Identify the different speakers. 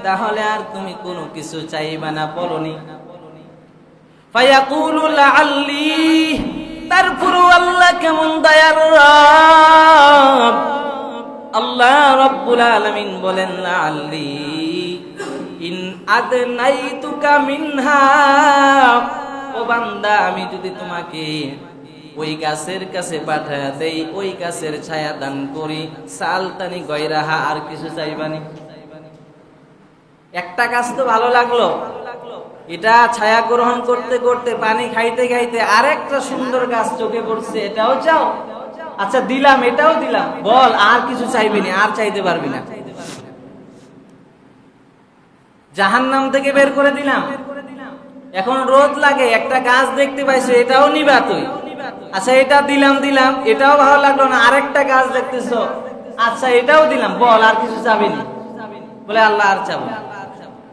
Speaker 1: তাহলে আর তুমি কোনো কিছু চাইবা না বলনি। ফায়াকুলু লাআল্লি, তারপরও আল্লাহ কেমন দয়ার রব, আল্লাহ রাব্বুল আলামিন বলেন লাআল্লি ইন আদনাইতুকা মিনহা, ও বান্দা আমি যদি তোমাকে ওই গাছের কাছে পাঠায়া দেই, ওই গাছের ছায়া দান করি, সালতানি গয়রাহা, আর কিছু চাইবানি? একটা গাছ তো ভালো লাগলো, এটা ছায়া গ্রহণ করতে করতে পানি খাইতে খাইতে আরেকটা সুন্দর গাছ চোখে পড়ছে, এটাও চাও? আচ্ছা দিলাম, এটাও দিলাম, বল আর কিছু চাইবি না, আর চাইতে পারবি না। জাহান্নাম থেকে বের করে দিলাম, এখন রোদ লাগে, একটা গাছ দেখতে পাইছো, এটাও নিবা তুই? আচ্ছা এটা দিলাম, এটাও ভালো লাগলো না, আরেকটা গাছ দেখতেছো, আচ্ছা এটাও দিলাম, বল আর কিছু চাবি না? বলে আল্লাহ আর চাবো।